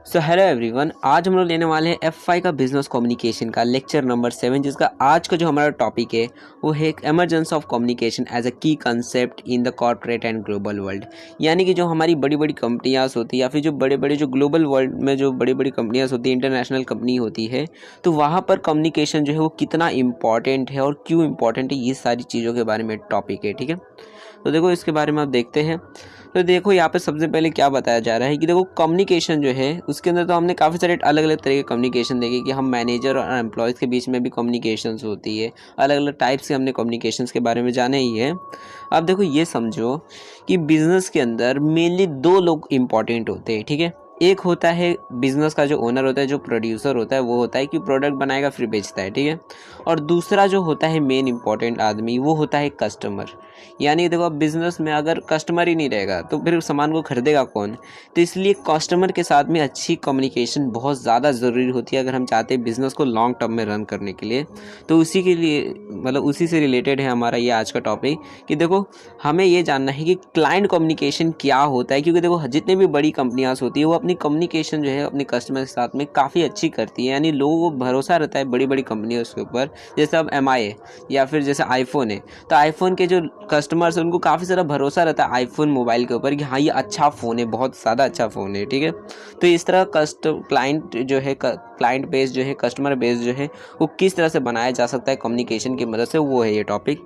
So hello everyone, आज हम लोग लेने वाले हैं F5 का बिजनेस कम्युनिकेशन का लेक्चर नंबर 7, जिसका आज का जो हमारा टॉपिक है वो है emergence of communication as a key concept in the corporate and global world. यानी कि जो हमारी बड़ी बड़ी कंपनियां होती है या फिर जो बड़े बड़े जो ग्लोबल वर्ल्ड में जो बड़ी बड़ी कंपनियां होती है, इंटरनेशनल कंपनी होती है, तो वहाँ पर कम्युनिकेशन जो है वो कितना इंपॉर्टेंट है और क्यों इंपॉर्टेंट है, ये सारी चीज़ों के बारे में टॉपिक है। ठीक है, तो देखो इसके बारे में आप देखते हैं। तो देखो यहाँ पे सबसे पहले क्या बताया जा रहा है कि देखो कम्युनिकेशन जो है उसके अंदर तो हमने काफ़ी सारे अलग अलग तरह के कम्युनिकेशन देखे कि हम मैनेजर और एम्प्लॉयज़ के बीच में भी कम्युनिकेशंस होती है। अलग अलग टाइप्स के हमने कम्युनिकेशंस के बारे में जाने ही है। अब देखो ये समझो कि बिजनेस के अंदर मेनली दो लोग इम्पॉर्टेंट होते हैं। ठीक है, एक होता है बिजनेस का जो ओनर होता है, जो प्रोड्यूसर होता है, वो होता है कि प्रोडक्ट बनाएगा फिर बेचता है। ठीक है, और दूसरा जो होता है मेन इंपॉर्टेंट आदमी, वो होता है कस्टमर। यानी देखो अब बिजनेस में अगर कस्टमर ही नहीं रहेगा तो फिर सामान को खरीदेगा कौन। तो इसलिए कस्टमर के साथ में अच्छी कम्युनिकेशन बहुत ज़्यादा ज़रूरी होती है अगर हम चाहते हैं बिजनेस को लॉन्ग टर्म में रन करने के लिए। तो उसी के लिए मतलब उसी से रिलेटेड है हमारा ये आज का टॉपिक कि देखो हमें ये जानना है कि क्लाइंट कम्युनिकेशन क्या होता है। क्योंकि देखो जितनी भी बड़ी कंपनियां होती है वो अपनी कम्युनिकेशन जो है अपने कस्टमर के साथ में काफ़ी अच्छी करती है। यानी लोगों को भरोसा रहता है बड़ी बड़ी कंपनियों के ऊपर। जैसे अब MI है या फिर जैसे आईफोन है, तो आईफोन के जो कस्टमर्स हैं उनको काफ़ी सारा भरोसा रहता है आईफोन मोबाइल के ऊपर कि हाँ ये अच्छा फ़ोन है, बहुत ज़्यादा अच्छा फ़ोन है। ठीक है, तो इस तरह क्लाइंट जो है क्लाइंट बेस जो है, कस्टमर बेस जो है वो किस तरह से बनाया जा सकता है कम्युनिकेशन की मदद से, वो है ये टॉपिक।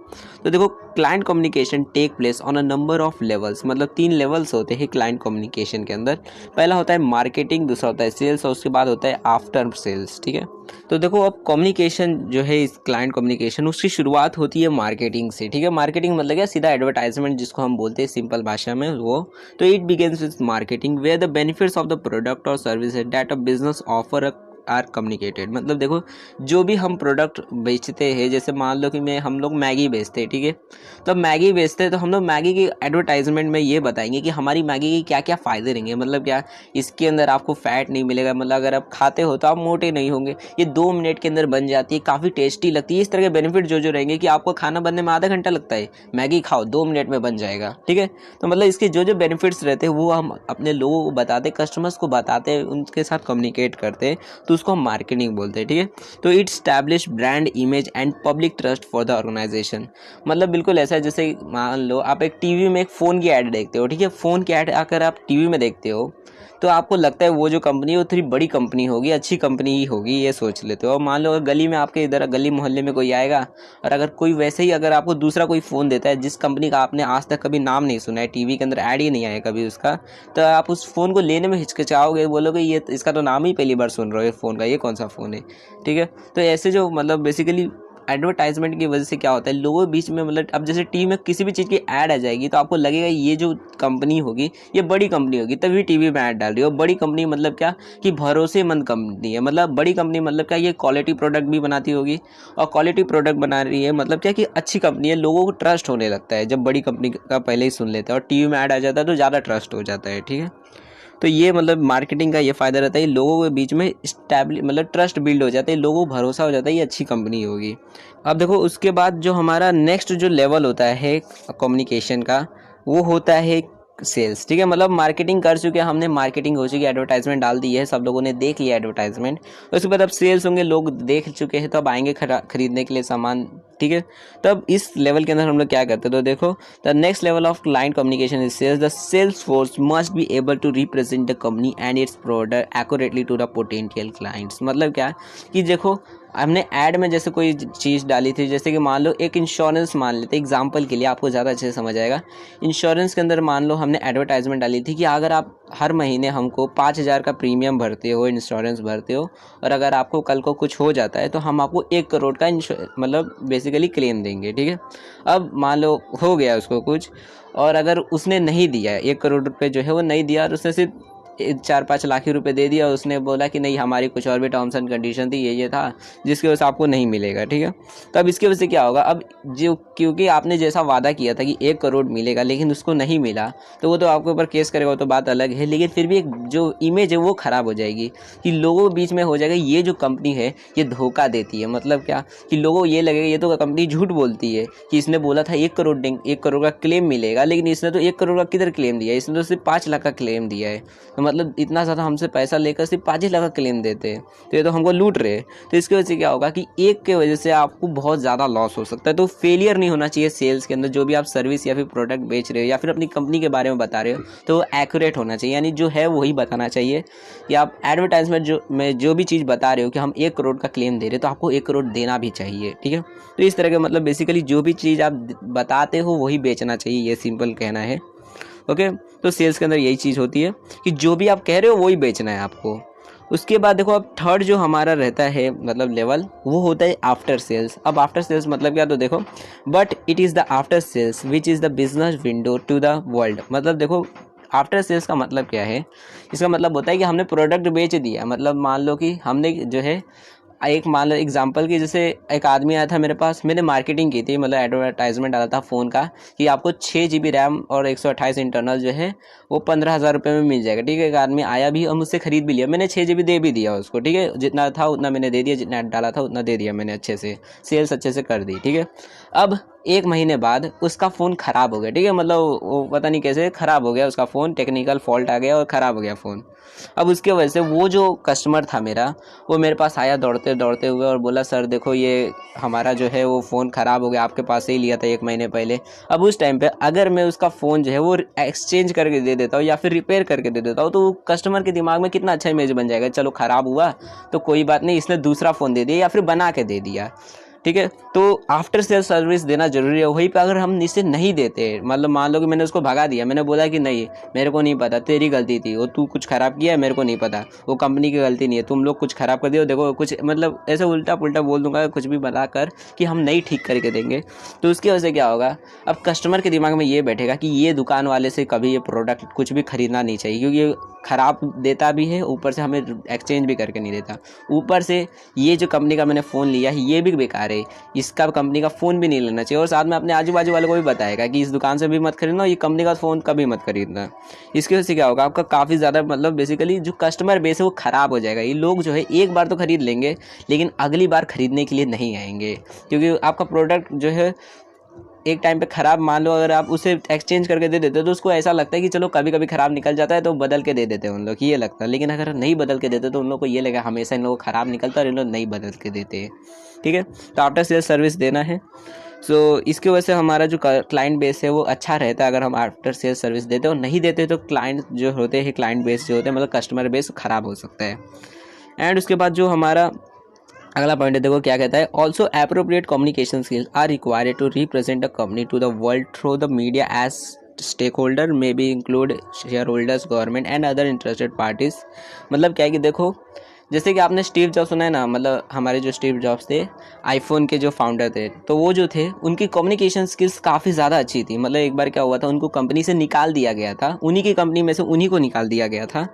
तो देखो client communication take place on a number of levels, मतलब 3 लेवल्स होते हैं क्लाइंट कम्युनिकेशन के अंदर। पहला होता है मार्केटिंग, दूसरा होता है सेल्स और उसके बाद होता है आफ्टर सेल्स। ठीक है, तो देखो अब कम्युनिकेशन जो है इस क्लाइंट कम्युनिकेशन उसकी शुरुआत होती है मार्केटिंग से। ठीक है, मार्केटिंग मतलब क्या, सीधा एडवर्टाइजमेंट जिसको हम बोलते हैं सिंपल भाषा में वो। तो it begins with marketing where the benefits of the product और service that a business offer are communicated. मतलब देखो जो भी हम प्रोडक्ट बेचते हैं, जैसे मान लो कि हम लोग मैगी बेचते हैं। ठीक है, तो मैगी बेचते हैं तो हम लोग मैगी की एडवर्टाइजमेंट में ये बताएंगे कि हमारी मैगी के क्या क्या फ़ायदे रहेंगे। मतलब क्या, इसके अंदर आपको फैट नहीं मिलेगा, मतलब अगर आप खाते हो तो आप मोटे नहीं होंगे, ये 2 मिनट के अंदर बन जाती है, काफ़ी टेस्टी लगती है। इस तरह के बेनिफिट जो जो रहेंगे कि आपको खाना बनने में आधा घंटा लगता है, मैगी खाओ 2 मिनट में बन जाएगा। ठीक है, तो मतलब इसके जो जो बेनिफिट्स रहते हैं वो हम अपने लोगों को बताते, कस्टमर्स को बताते हैं, उनके साथ कम्युनिकेट करते हैं, तो उसको हम मार्केटिंग बोलते हैं। ठीक है, तो it establish brand image and public trust for the organisation. मतलब बिल्कुल ऐसा है जैसे मान लो आप एक टीवी में एक फ़ोन की ऐड देखते हो। ठीक है, फ़ोन की ऐड आकर आप टीवी में देखते हो तो आपको लगता है वो जो कंपनी है वो थोड़ी बड़ी कंपनी होगी, अच्छी कंपनी ही होगी, ये सोच लेते हो। और मान लो अगर गली में आपके इधर गली मोहल्ले में कोई आएगा और अगर कोई वैसे ही अगर आपको दूसरा कोई फ़ोन देता है जिस कंपनी का आपने आज तक कभी नाम नहीं सुना है, टीवी के अंदर ऐड ही नहीं आया कभी उसका, तो आप उस फ़ोन को लेने में हिचकिचाओगे, बोलोगे ये इसका तो नाम ही पहली बार सुन रहे हो, फ़ोन का ये कौन सा फ़ोन है। ठीक है, तो ऐसे जो मतलब बेसिकली एडवर्टाइजमेंट की वजह से क्या होता है लोगों के बीच में, मतलब अब जैसे टीवी में किसी भी चीज़ की ऐड आ जाएगी तो आपको लगेगा ये जो कंपनी होगी ये बड़ी कंपनी होगी, तभी टीवी में ऐड डाल रही हो। बड़ी कंपनी मतलब क्या कि भरोसेमंद कंपनी है, मतलब बड़ी कंपनी मतलब क्या, ये क्वालिटी प्रोडक्ट भी बनाती होगी, और क्वालिटी प्रोडक्ट बना रही है मतलब क्या कि अच्छी कंपनी है, लोगों को ट्रस्ट होने लगता है जब बड़ी कंपनी का पहले ही सुन लेते हैं और टीवी में ऐड आ जाता है तो ज़्यादा ट्रस्ट हो जाता है। ठीक है, तो ये मतलब मार्केटिंग का ये फ़ायदा रहता है, लोगों के बीच में स्टैब्लिश मतलब ट्रस्ट बिल्ड हो जाता है, लोगों को भरोसा हो जाता है ये अच्छी कंपनी होगी। अब देखो उसके बाद जो हमारा नेक्स्ट जो लेवल होता है कम्युनिकेशन का, वो होता है सेल्स। ठीक है, मतलब मार्केटिंग कर चुके हैं हमने, मार्केटिंग हो चुकी है, एडवर्टाइजमेंट डाल दी है, सब लोगों ने देख लिया एडवर्टाइजमेंट, उसके बाद अब सेल्स होंगे, लोग देख चुके हैं तो अब आएंगे खरीदने के लिए सामान। ठीक है, तब इस लेवल के अंदर हम लोग क्या करते हैं, तो देखो the next level of client communication is sales. The sales force must be able to represent the company and its product accurately to the potential clients. मतलब क्या कि देखो हमने ऐड में जैसे कोई चीज़ डाली थी, जैसे कि मान लो एक इंश्योरेंस मान लेते, एग्जांपल के लिए आपको ज़्यादा अच्छे से समझ आएगा। इंश्योरेंस के अंदर मान लो हमने एडवर्टाइजमेंट डाली थी कि अगर आप हर महीने हमको 5,000 का प्रीमियम भरते हो, इंश्योरेंस भरते हो, और अगर आपको कल को कुछ हो जाता है तो हम आपको 1 करोड़ का मतलब बेसिकली क्लेम देंगे। ठीक है, अब मान लो हो गया उसको कुछ, और अगर उसने नहीं दिया 1 करोड़ रुपये जो है वो नहीं दिया और उसने सिर्फ 4-5 लाख ही रुपए दे दिया, उसने बोला कि नहीं हमारी कुछ और भी टर्म्स एंड कंडीशन थी, ये था, जिसकी वजह से आपको नहीं मिलेगा। ठीक है, तो अब इसकी वजह से क्या होगा, अब जो क्योंकि आपने जैसा वादा किया था कि 1 करोड़ मिलेगा लेकिन उसको नहीं मिला, तो वो तो आपके ऊपर केस करेगा, वो तो बात अलग है, लेकिन फिर भी एक जो इमेज है वो ख़राब हो जाएगी कि लोगों के बीच में हो जाएगा ये जो कंपनी है ये धोखा देती है। मतलब क्या कि लोगों को ये लगेगा ये तो कंपनी झूठ बोलती है कि इसने बोला था 1 करोड़ का क्लेम मिलेगा, लेकिन इसने तो 1 करोड़ का किधर क्लेम दिया है, इसने तो सिर्फ 5 लाख का क्लेम दिया है। तो मतलब इतना ज़्यादा हमसे पैसा लेकर सिर्फ 5 लाख का क्लेम देते हैं, तो ये तो हमको लूट रहे हैं। तो इसकी वजह से क्या होगा कि एक के वजह से आपको बहुत ज़्यादा लॉस हो सकता है। तो फेलियर नहीं होना चाहिए सेल्स के अंदर। जो भी आप सर्विस या फिर प्रोडक्ट बेच रहे हो या फिर अपनी कंपनी के बारे में बता रहे हो, तो वो एक्यूरेट होना चाहिए, यानी जो है वही बताना चाहिए। कि आप एडवर्टाइजमेंट में जो भी चीज़ बता रहे हो कि हम 1 करोड़ का क्लेम दे रहे हैं, तो आपको 1 करोड़ देना भी चाहिए, ठीक है। तो इस तरह के मतलब बेसिकली जो भी चीज़ आप बताते हो वही बेचना चाहिए, ये सिंपल कहना है। ओके, तो सेल्स के अंदर यही चीज़ होती है कि जो भी आप कह रहे हो वही बेचना है आपको। उसके बाद देखो, अब थर्ड जो हमारा रहता है मतलब लेवल, वो होता है आफ्टर सेल्स। अब आफ्टर सेल्स मतलब क्या, तो देखो, but it is the after sales which is the business window to the world. मतलब देखो, आफ्टर सेल्स का मतलब क्या है, इसका मतलब होता है कि हमने प्रोडक्ट बेच दिया। मतलब मान लो कि हमने जो है एक, मान लो एग्जांपल की, जैसे एक आदमी आया था मेरे पास, मैंने मार्केटिंग की थी, मतलब एडवर्टाइजमेंट डाला था फ़ोन का कि आपको 6 GB रैम और 128 इंटरनल जो है वो 15,000 रुपये में मिल जाएगा, ठीक है। एक आदमी आया भी और मुझसे ख़रीद भी लिया, मैंने 6 GB दे भी दिया उसको, ठीक है। जितना था उतना मैंने दे दिया, जितना डाला था उतना दे दिया मैंने, अच्छे से सेल्स अच्छे से कर दी, ठीक है। अब 1 महीने बाद उसका फ़ोन ख़राब हो गया, ठीक है। मतलब वो पता नहीं कैसे ख़राब हो गया उसका फ़ोन, टेक्निकल फॉल्ट आ गया और ख़राब हो गया फ़ोन। अब उसके वजह से वो जो कस्टमर था मेरा, वो मेरे पास आया दौड़ते दौड़ते हुए और बोला, सर देखो ये हमारा जो है वो फ़ोन ख़राब हो गया, आपके पास से ही लिया था 1 महीने पहले। अब उस टाइम पे अगर मैं उसका फ़ोन जो है वो एक्सचेंज करके दे देता हूँ या फिर रिपेयर करके दे देता हूँ, तो कस्टमर के दिमाग में कितना अच्छा इमेज बन जाएगा, चलो ख़राब हुआ तो कोई बात नहीं, इसने दूसरा फ़ोन दे दिया या फिर बना के दे दिया, ठीक है। तो आफ्टर सेल सर्विस देना जरूरी है। वहीं पे अगर हम इसे नहीं देते, मतलब मान लो कि मैंने उसको भगा दिया, मैंने बोला कि नहीं मेरे को नहीं पता, तेरी गलती थी, वो तू कुछ ख़राब किया है, मेरे को नहीं पता, वो कंपनी की गलती नहीं है, तुम लोग कुछ ख़राब कर दियो, देखो कुछ मतलब ऐसे उल्टा पुल्टा बोल दूंगा कुछ भी बता कर कि हम नहीं ठीक करके देंगे। तो उसकी वजह से क्या होगा, अब कस्टमर के दिमाग में ये बैठेगा कि ये दुकान वाले से कभी ये प्रोडक्ट कुछ भी ख़रीदना नहीं चाहिए, क्योंकि ये ख़राब देता भी है, ऊपर से हमें एक्सचेंज भी करके नहीं देता, ऊपर से ये जो कंपनी का मैंने फ़ोन लिया है ये भी बेकार है, इसका कंपनी का फ़ोन भी नहीं लेना चाहिए। और साथ में अपने आजू बाजू वालों को भी बताएगा कि इस दुकान से भी मत खरीदना, ये कंपनी का फ़ोन कभी मत खरीदना। इसकी वजह से क्या होगा, आपका काफ़ी ज़्यादा मतलब बेसिकली जो कस्टमर बेस है वो ख़राब हो जाएगा। ये लोग जो है एक बार तो खरीद लेंगे लेकिन अगली बार खरीदने के लिए नहीं आएंगे, क्योंकि आपका प्रोडक्ट जो है एक टाइम पे ख़राब, मान लो अगर आप उसे एक्सचेंज करके दे देते तो उसको ऐसा लगता है कि चलो कभी कभी ख़राब निकल जाता है तो बदल के दे देते हैं उन लोग, ये लगता है। लेकिन अगर नहीं बदल के देते तो उन लोग को ये लगेगा हमेशा इन लोगों को ख़राब निकलता है और इन लोग नहीं बदल के देते हैं, ठीक है। तो आफ्टर सेल सर्विस देना है। सो इसकी वजह से हमारा जो क्लाइंट बेस है वो अच्छा रहता है अगर हम आफ्टर सेल सर्विस देते हैं, और नहीं देते तो क्लाइंट जो होते हैं, क्लाइंट बेस जो होते हैं मतलब कस्टमर बेस ख़राब हो सकता है। एंड उसके बाद जो हमारा अगला पॉइंट है, देखो क्या कहता है, also appropriate communication skills are required to represent a company to the world through the media as stake holder may be include share holders, government and other interested parties. मतलब क्या है कि देखो, जैसे कि आपने स्टीव जॉब्स सुना है ना, मतलब हमारे जो स्टीव जॉब्स थे आईफोन के जो फाउंडर थे, तो वो जो थे उनकी कम्युनिकेशन स्किल्स काफ़ी ज़्यादा अच्छी थी। मतलब एक बार क्या हुआ था, उनको कंपनी से निकाल दिया गया था, उन्हीं की कंपनी में से उन्हीं को निकाल दिया गया था।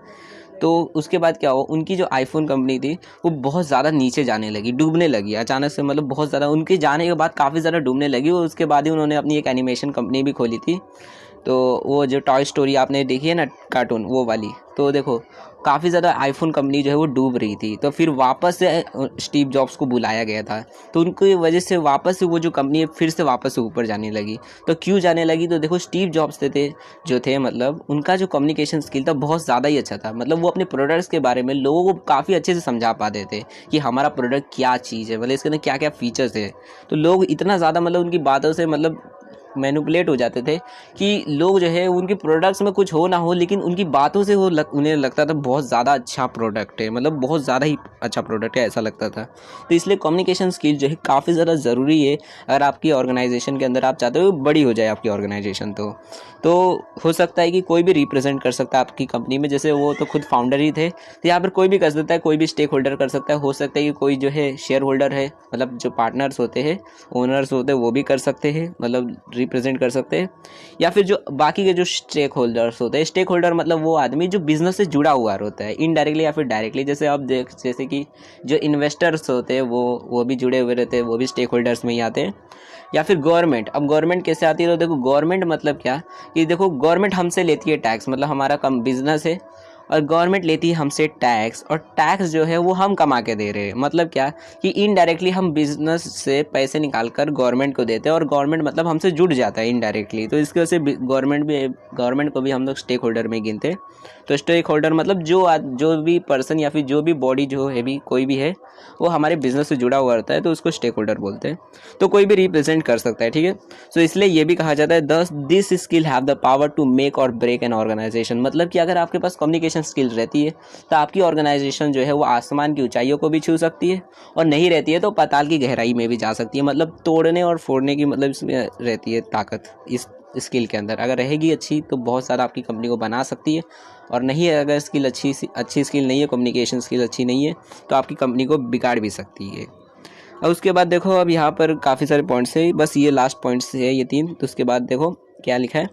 तो उसके बाद क्या हुआ, उनकी जो आईफोन कंपनी थी वो बहुत ज़्यादा नीचे जाने लगी, डूबने लगी अचानक से, मतलब बहुत ज़्यादा उनके जाने के बाद काफ़ी ज़्यादा डूबने लगी। और उसके बाद ही उन्होंने अपनी एक एनिमेशन कंपनी भी खोली थी, तो वो जो टॉय स्टोरी आपने देखी है ना कार्टून, वो वाली। तो देखो काफ़ी ज़्यादा आईफोन कंपनी जो है वो डूब रही थी, तो फिर वापस से स्टीव जॉब्स को बुलाया गया था, तो उनकी वजह से वापस से वो जो कंपनी है फिर से वापस से ऊपर जाने लगी। तो क्यों जाने लगी, तो देखो स्टीव जॉब्स थे जो थे, मतलब उनका जो कम्युनिकेशन स्किल था बहुत ज़्यादा ही अच्छा था। मतलब वो अपने प्रोडक्ट्स के बारे में लोगों को काफ़ी अच्छे से समझा पाते थे कि हमारा प्रोडक्ट क्या चीज़ है, मतलब इसके अंदर क्या क्या फीचर्स है। तो लोग इतना ज़्यादा मतलब उनकी बातों से मतलब मैनिपुलेट हो जाते थे कि लोग जो है उनके प्रोडक्ट्स में कुछ हो ना हो, लेकिन उनकी बातों से वो उन्हें लगता था बहुत ज़्यादा अच्छा प्रोडक्ट है, मतलब बहुत ज़्यादा ही अच्छा प्रोडक्ट है, ऐसा लगता था। तो इसलिए कम्युनिकेशन स्किल जो है काफ़ी ज़्यादा ज़रूरी है अगर आपकी ऑर्गेनाइजेशन के अंदर आप चाहते हो बड़ी हो जाए आपकी ऑर्गेनाइजेशन। तो हो सकता है कि कोई भी रिप्रेजेंट कर सकता है आपकी कंपनी में, जैसे वो तो खुद फाउंडर ही थे, तो यहाँ पर कोई भी कर सकता है, कोई भी स्टेक होल्डर कर सकता है। हो सकता है कि कोई जो है शेयर होल्डर है, मतलब जो पार्टनर्स होते हैं, ओनर्स होते हैं, वो भी कर सकते हैं, मतलब रिप्रेजेंट कर सकते हैं। या फिर जो बाकी के जो स्टेक होल्डर्स होते हैं, स्टेक होल्डर मतलब वो आदमी जो बिजनेस से जुड़ा हुआ होता है इनडायरेक्टली या फिर डायरेक्टली। जैसे आप देख, जैसे कि जो इन्वेस्टर्स होते हैं वो भी जुड़े हुए रहते हैं, वो भी स्टेक होल्डर्स में ही आते हैं। या फिर गवर्नमेंट, अब गवर्नमेंट कैसे आती है, तो देखो गवर्नमेंट मतलब क्या कि देखो गवर्नमेंट हमसे लेती है टैक्स, मतलब हमारा कम बिजनेस है और गवर्नमेंट लेती है हमसे टैक्स, और टैक्स जो है वो हम कमा के दे रहे हैं। मतलब क्या कि इनडायरेक्टली हम बिजनेस से पैसे निकाल कर गवर्नमेंट को देते हैं, और गवर्नमेंट मतलब हमसे जुड़ जाता है इनडायरेक्टली। तो इसकी वजह से गवर्नमेंट को भी हम लोग स्टेक होल्डर में गिनते हैं। तो स्टेक होल्डर मतलब जो भी पर्सन या फिर जो भी बॉडी जो है भी कोई भी है वो हमारे बिजनेस से जुड़ा हुआ रहता है, तो उसको स्टेक होल्डर बोलते हैं। तो कोई भी रिप्रेजेंट कर सकता है, ठीक है। सो इसलिए ये भी कहा जाता है this skill have the power to make or break an organisation. मतलब कि अगर आपके पास कम्युनिकेशन स्किल रहती है तो आपकी ऑर्गेनाइजेशन जो है वो आसमान की ऊंचाइयों को भी छू सकती है, और नहीं रहती है तो पाताल की गहराई में भी जा सकती है। मतलब तोड़ने और फोड़ने की मतलब इसमें रहती है ताकत इस स्किल के अंदर। अगर रहेगी अच्छी तो बहुत सारा आपकी कंपनी को बना सकती है, और नहीं है अगर स्किल अच्छी स्किल नहीं है, कम्युनिकेशन स्किल अच्छी नहीं है, तो आपकी कंपनी को बिगाड़ भी सकती है। और उसके बाद देखो अब यहाँ पर काफ़ी सारे पॉइंट्स है, बस ये लास्ट पॉइंट्स है ये 3। तो उसके बाद देखो क्या लिखा है,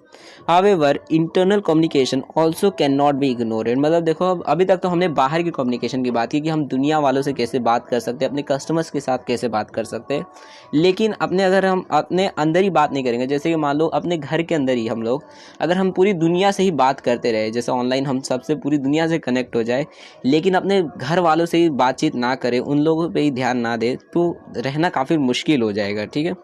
however internal communication also can not be ignored. मतलब देखो अब अभी तक तो हमने बाहर की कम्युनिकेशन की बात की कि हम दुनिया वालों से कैसे बात कर सकते हैं, अपने कस्टमर्स के साथ कैसे बात कर सकते हैं, लेकिन अगर हम अपने अंदर ही बात नहीं करेंगे, जैसे कि मान लो अपने घर के अंदर ही हम लोग अगर हम पूरी दुनिया से ही बात करते रहे, जैसे ऑनलाइन हम सबसे पूरी दुनिया से कनेक्ट हो जाए, लेकिन अपने घर वालों से ही बातचीत ना करें, उन लोगों पे ही ध्यान ना दे, तो रहना काफ़ी मुश्किल हो जाएगा, ठीक है।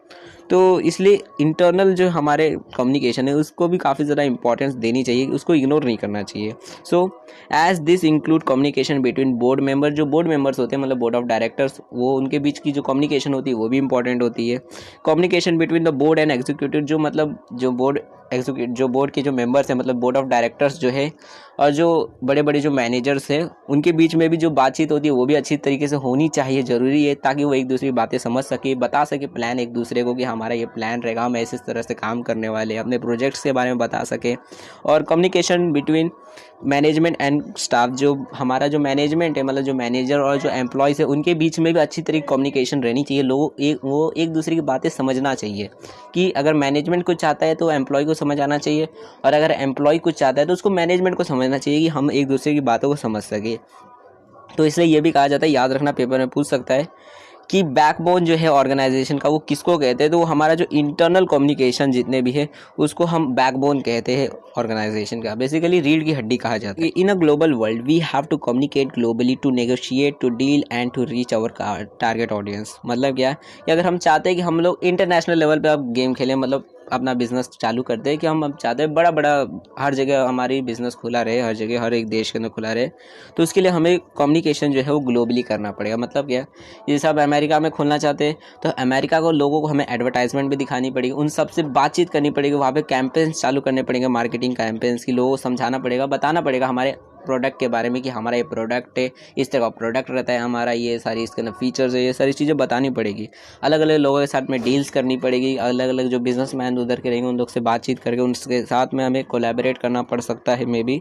तो इसलिए इंटरनल जो हमारे कम्युनिकेशन है उसको भी काफ़ी ज़्यादा इंपॉर्टेंस देनी चाहिए, उसको इग्नोर नहीं करना चाहिए। So as this include communication between board member, जो बोर्ड मेंबर्स होते हैं मतलब बोर्ड ऑफ डायरेक्टर्स, वो उनके बीच की जो कम्युनिकेशन होती है वो भी इंपॉर्टेंट होती है। Communication between the board and executive, जो मतलब जो बोर्ड के जो मेंबर्स हैं मतलब बोर्ड ऑफ डायरेक्टर्स जो है, और जो बड़े बड़े जो मैनेजर्स हैं, उनके बीच में भी जो बातचीत होती है वो भी अच्छी तरीके से होनी चाहिए, ज़रूरी है, ताकि वो एक दूसरे की बातें समझ सके, बता सके प्लान एक दूसरे को कि हमारा ये प्लान रहेगा, हम ऐसे इस तरह से काम करने वाले हैं, अपने प्रोजेक्ट्स के बारे में बता सके। और communication between management and staff, जो हमारा जो मैनेजमेंट है मतलब जो मैनेजर और जो एम्प्लॉयज़ है उनके बीच में भी अच्छी तरीके कम्युनिकेशन रहनी चाहिए। वो एक दूसरे की बातें समझना चाहिए, कि अगर मैनेजमेंट कुछ चाहता है तो एम्प्लॉय को समझ आना चाहिए, और अगर एम्प्लॉय कुछ चाहता है तो उसको मैनेजमेंट को समझना चाहिए, कि हम एक दूसरे की बातों को समझ सके। तो इसलिए ये भी कहा जाता है, याद रखना, पेपर में पूछ सकता है कि बैकबोन जो है ऑर्गेनाइजेशन का वो किसको कहते हैं। तो वो हमारा जो इंटरनल कम्युनिकेशन जितने भी है उसको हम बैकबोन कहते हैं ऑर्गेनाइजेशन का। बेसिकली रीढ़ की हड्डी कहा जाता है। In a global world we have to communicate globally to negotiate to deal and to reach our target audience. मतलब क्या है कि अगर हम चाहते हैं कि हम लोग इंटरनेशनल लेवल पे अब गेम खेलें, मतलब अपना बिजनेस चालू करते हैं, कि हम अब चाहते हैं बड़ा बड़ा हर जगह हमारी बिजनेस खुला रहे, हर जगह हर एक देश के अंदर खुला रहे, तो उसके लिए हमें कम्युनिकेशन जो है वो ग्लोबली करना पड़ेगा। मतलब क्या, जैसे आप अमेरिका में खोलना चाहते हैं तो अमेरिका को लोगों को हमें एडवर्टाइजमेंट भी दिखानी पड़ेगी, उन सबसे बातचीत करनी पड़ेगी, वहाँ पे कैंपेन्स चालू करने पड़ेंगे, मार्केटिंग कैंपेन्स की, लोगों को समझाना पड़ेगा, बताना पड़ेगा हमारे प्रोडक्ट के बारे में कि हमारा ये प्रोडक्ट है, इस तरह का प्रोडक्ट रहता है हमारा, ये सारी इसके अंदर फीचर्स है, ये सारी चीज़ें बतानी पड़ेगी। अलग अलग लोगों के साथ में डील्स करनी पड़ेगी, अलग अलग जो बिजनेसमैन उधर के रहेंगे उन लोग से बातचीत करके उनके साथ में हमें कोलैबोरेट करना पड़ सकता है मे बी।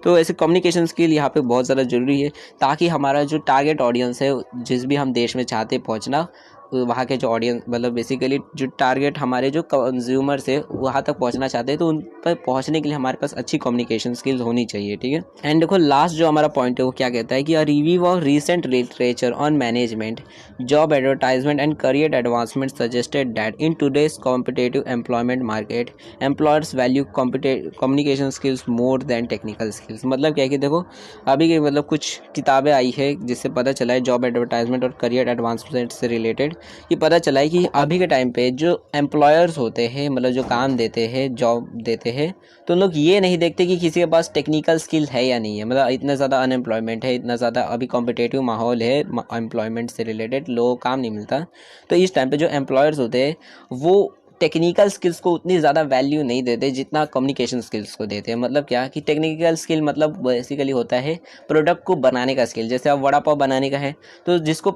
तो ऐसे कम्युनिकेशन स्किल यहाँ पे बहुत ज़्यादा ज़रूरी है, ताकि हमारा जो टारगेट ऑडियंस है, जिस भी हम देश में चाहते पहुँचना, वहाँ के जो ऑडियंस मतलब बेसिकली जो टारगेट हमारे जो कंज्यूमर्स है वहाँ तक पहुँचना चाहते हैं, तो उन पर पहुँचने के लिए हमारे पास अच्छी कम्युनिकेशन स्किल्स होनी चाहिए, ठीक है। एंड देखो लास्ट जो हमारा पॉइंट है वो क्या कहता है कि a review of recent literature on management, job advertisement and career advancement suggested that in today's competitive employment market employers value communication skills more than technical skills. मतलब क्या है कि देखो अभी के मतलब कुछ किताबें आई है जिससे पता चला है जॉब एडवर्टाइजमेंट और करियर एडवांसमेंट से रिलेटेड, ये पता चला है कि अभी के टाइम पे जो एम्प्लॉयर्स होते हैं मतलब जो काम देते हैं, जॉब देते हैं, तो लोग ये नहीं देखते कि किसी के पास टेक्निकल स्किल है या नहीं है। मतलब इतना ज़्यादा अनएम्प्लॉयमेंट है, इतना ज़्यादा अभी कॉम्पिटेटिव माहौल है, एम्प्लॉयमेंट से रिलेटेड लोगों को काम नहीं मिलता, तो इस टाइम पे जो एम्प्लॉयर्स होते हैं वो टेक्निकल स्किल्स को उतनी ज़्यादा वैल्यू नहीं देते जितना कम्युनिकेशन स्किल्स को देते हैं। मतलब क्या कि टेक्निकल स्किल मतलब बेसिकली होता है प्रोडक्ट को बनाने का स्किल। जैसे अब वड़ा पाव बनाने का है तो जिसको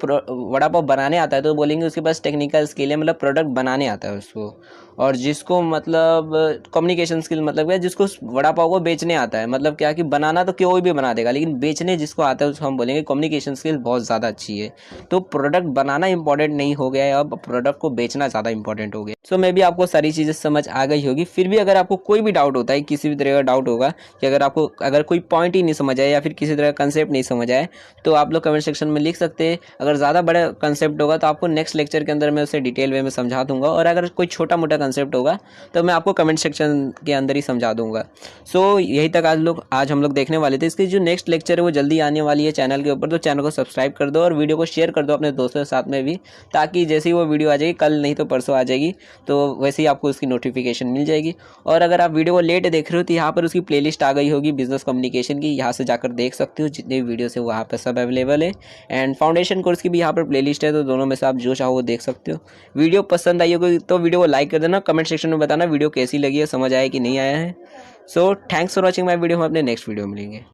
वड़ा पाव बनाने आता है तो बोलेंगे उसके पास टेक्निकल स्किल है, मतलब प्रोडक्ट बनाने आता है उसको। और जिसको मतलब कम्युनिकेशन स्किल मतलब क्या, जिसको वड़ा पाव को बेचने आता है, मतलब क्या कि बनाना तो कोई भी बना देगा, लेकिन बेचने जिसको आता है उसको हम बोलेंगे कम्युनिकेशन स्किल बहुत ज़्यादा अच्छी है। तो प्रोडक्ट बनाना इंपॉर्टेंट नहीं हो गया है, अब प्रोडक्ट को बेचना ज़्यादा इंपॉर्टेंट हो गया। सो मे भी आपको सारी चीज़ें समझ आ गई होगी। फिर भी अगर आपको कोई भी डाउट होता है, किसी भी तरह का डाउट होगा कि अगर कोई पॉइंट ही नहीं समझ आए या फिर किसी तरह का कंसेप्ट नहीं समझ आए, तो आप लोग कमेंट सेक्शन में लिख सकते हैं। अगर ज़्यादा बड़ा कंसेप्ट होगा तो आपको नेक्स्ट लेक्चर के अंदर मैं उसे डिटेल वे में समझा दूंगा, और अगर कोई छोटा मोटा कंसेप्ट होगा तो मैं आपको कमेंट सेक्शन के अंदर ही समझा दूंगा। सो यही तक आज हम लोग देखने वाले थे। इसकी जो नेक्स्ट लेक्चर है वो जल्दी आने वाली है चैनल के ऊपर, तो चैनल को सब्सक्राइब कर दो और वीडियो को शेयर कर दो अपने दोस्तों के साथ में भी, ताकि जैसे ही वो वीडियो आ जाएगी, कल नहीं तो परसों आ जाएगी, तो वैसे ही आपको उसकी नोटिफिकेशन मिल जाएगी। और अगर आप वीडियो को लेट देख रहे हो तो यहाँ पर उसकी प्लेलिस्ट आ गई होगी बिजनेस कम्युनिकेशन की, यहाँ से जाकर देख सकते हो, जितने भी वीडियोस है वहाँ पर सब अवेलेबल है। एंड फाउंडेशन कोर्स की भी यहाँ पर प्लेलिस्ट है, तो दोनों में से आप जो चाहो वो देख सकते हो। वीडियो पसंद आई होगी तो वीडियो को लाइक कर देना, कमेंट सेक्शन में बताना वीडियो कैसी लगी है, समझ आया कि नहीं आया है। So thanks for watching my video, हम अपने नेक्स्ट वीडियो में मिलेंगे।